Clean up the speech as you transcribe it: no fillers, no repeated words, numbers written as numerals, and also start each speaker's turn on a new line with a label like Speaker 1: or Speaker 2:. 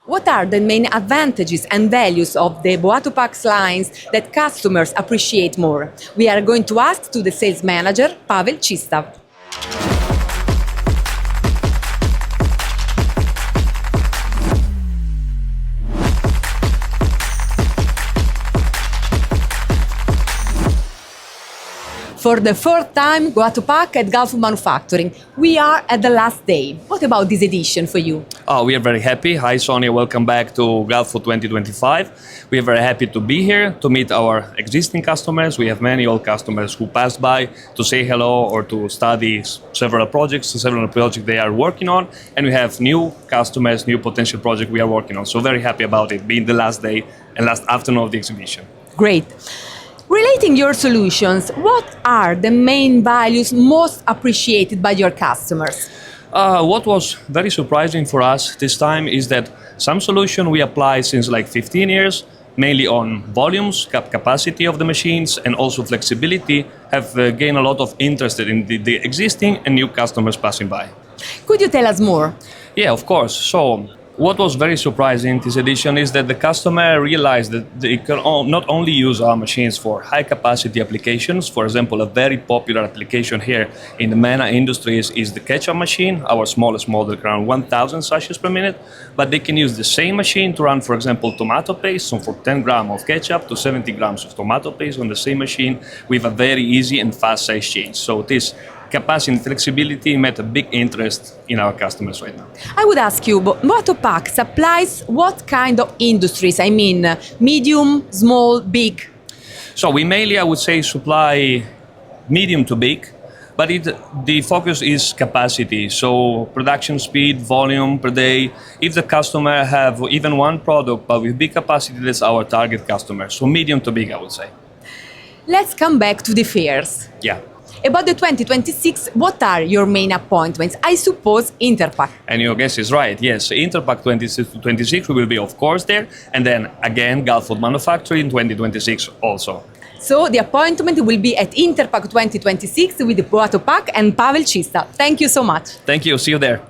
Speaker 1: What are the main advantages and values of the Boato Pax lines that customers appreciate more? We are going to ask to the sales manager, Pavel Chistav. For the fourth time, Boato Pax at Galfood Manufacturing. We are at the last day. What about this edition for you?
Speaker 2: Oh, we are very happy. Hi, Sonia. Welcome back to Galfood 2025. We are very happy to be here to meet our existing customers. We have many old customers who pass by to say hello or to study several projects they are working on. And we have new customers, new potential projects we are working on. So very happy about it being the last day and last afternoon of the exhibition.
Speaker 1: Great. Relating your solutions, what are the main values most appreciated by your customers?
Speaker 2: What was very surprising for us this time is that some solution we apply since like 15 years, mainly on volumes, capacity of the machines, and also flexibility, have gained a lot of interest in the existing and new customers passing by.
Speaker 1: Could you tell us more?
Speaker 2: Yeah, of course. So, what was very surprising this edition is that the customer realized that they can not only use our machines for high capacity applications. For example, a very popular application here in the MENA industries is the ketchup machine, our smallest model, around 1,000 sachets per minute. But they can use the same machine to run, for example, tomato paste, so for 10 grams of ketchup to 70 grams of tomato paste on the same machine with a very easy and fast size change. So this capacity and flexibility met a big interest in our customers right now.
Speaker 1: I would ask you, Boato Pax supplies what kind of industries? I mean, medium, small, big?
Speaker 2: So we mainly, I would say, supply medium to big, but the focus is capacity. So production speed, volume per day. If the customer have even one product, but with big capacity, that's our target customer. So medium to big, I would say.
Speaker 1: Let's come back to the fairs.
Speaker 2: Yeah.
Speaker 1: About the 2026, what are your main appointments? I suppose Interpack.
Speaker 2: And your guess is right, yes. Interpack 2026 we will be, of course, there. And then, again, Galfood Manufacturing 2026 also.
Speaker 1: So the appointment will be at Interpack 2026 with Boato Pax and Pavel Chistav. Thank you so much.
Speaker 2: Thank you. See you there.